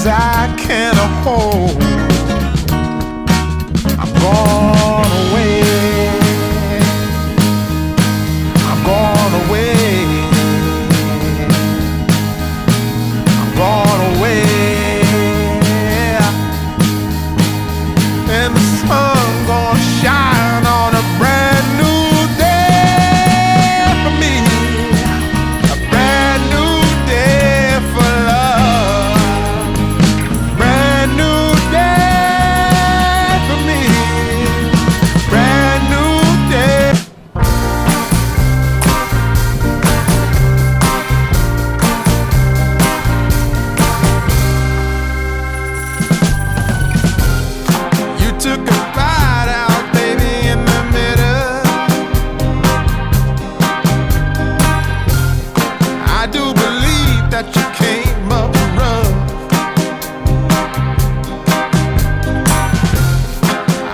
I can't hold. I'm gone away. I'm gone away. I'm gone away. And the sun gonna shine on a brand new day for me. A brand new day for love. Brand new day for me. Brand new day. You took a bite out, baby, in the middle. I do believe that you came up rough.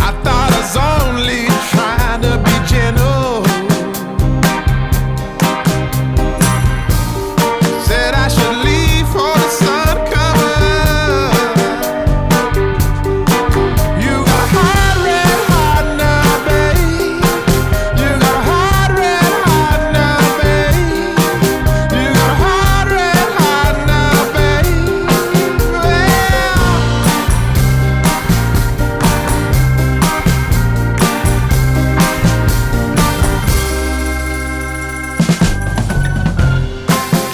I thought I was only trying to be gentle. Said I should leave for the sun coming. You got a hot red heart now, babe. You got a hot red heart now, babe. You got a hot red heart now, babe.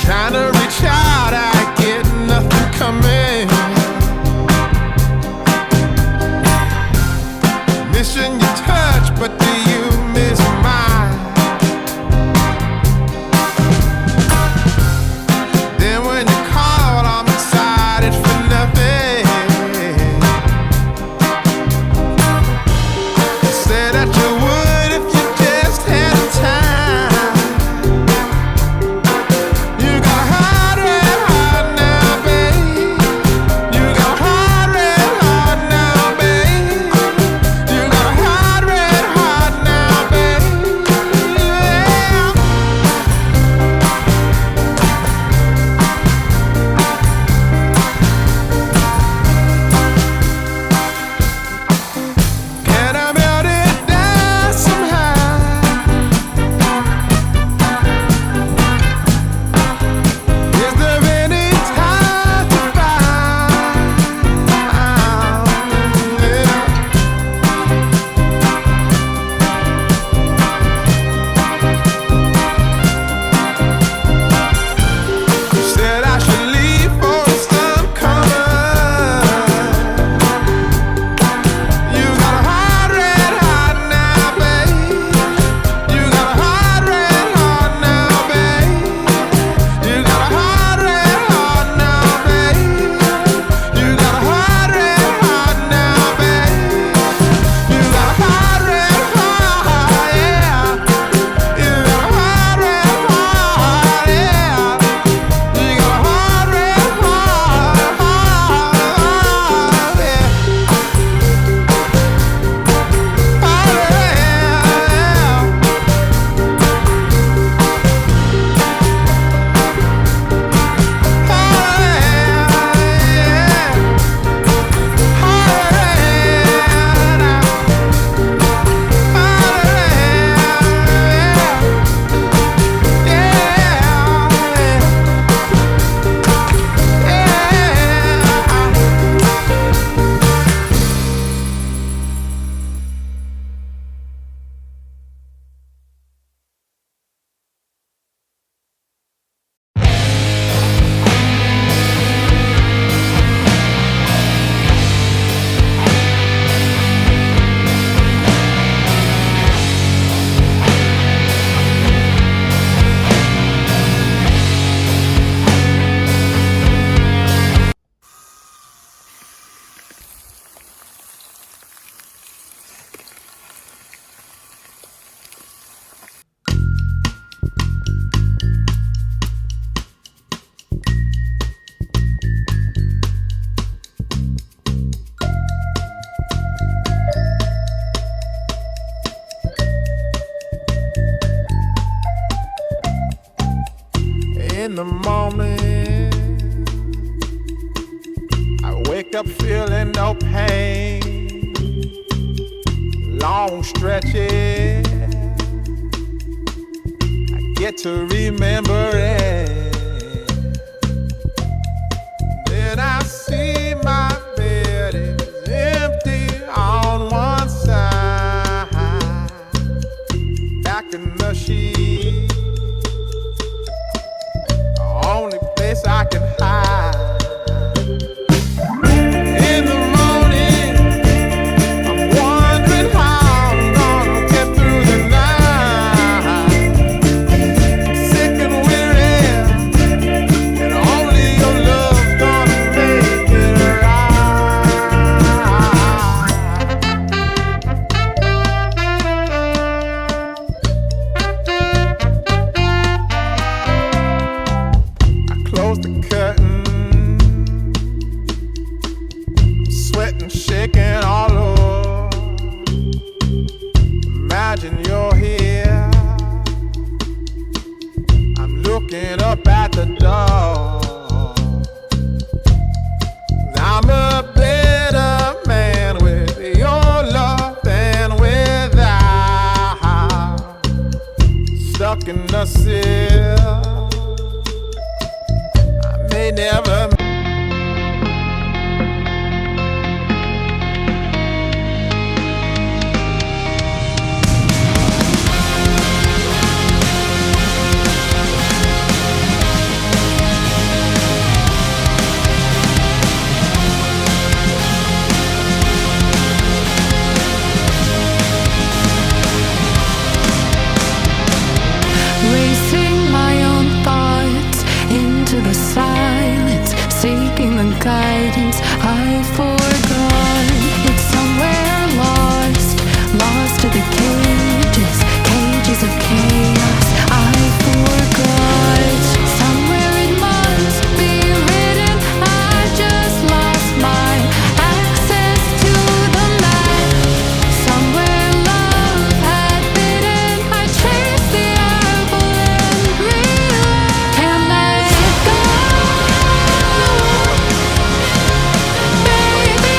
Trying to reach out, I get nothing coming. Missing your touch, but do you miss mine? Then when you call, I'm excited for nothing. Said that you would if you just had time. You got a hot red heart now, babe. You got a hot red heart now, babe. You got a hot red heart now, babe. Can I melt it down somehow? Is there any time to find? You said I should leave for the sun coming. You got a hot red heart now, babe. You got a hot red heart now, babe. You got a hot red heart now, babe. You got a hot red heart now, babe. You got a hot red heart, yeah. You got a hot red heart, yeah. You got a hot red heart, yeah. In the morning, I Wake up feeling no pain, long stretches, I get to remember it. Then I see my bed is empty on one side, back in the sheet, the only place I can hide. Close the curtain, sweating, shaking all over. Imagine you're here, I'm looking up at the door. I'm a better man with your love than without. Stuck in the cell, may never. Racing my own thoughts into the silence, seeking the guidance I forgot. It's somewhere lost, lost to the cages, cages of chaos I forgot. Somewhere it must be written, I just lost my access to the map. Somewhere love had bitten, I chased the apple and realized can't let it go. Baby,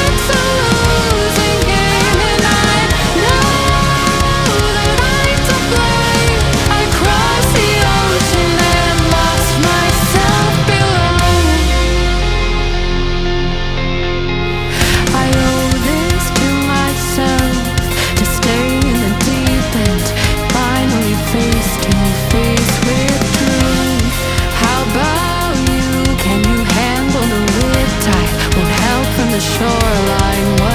it's a losing game, and I know that I'm to blame. I crossed the ocean and lost myself below. I owe this to myself to stay in the deep end, finally face to face with truth. How about you? Can you handle the riptide? Won't help from the shoreline.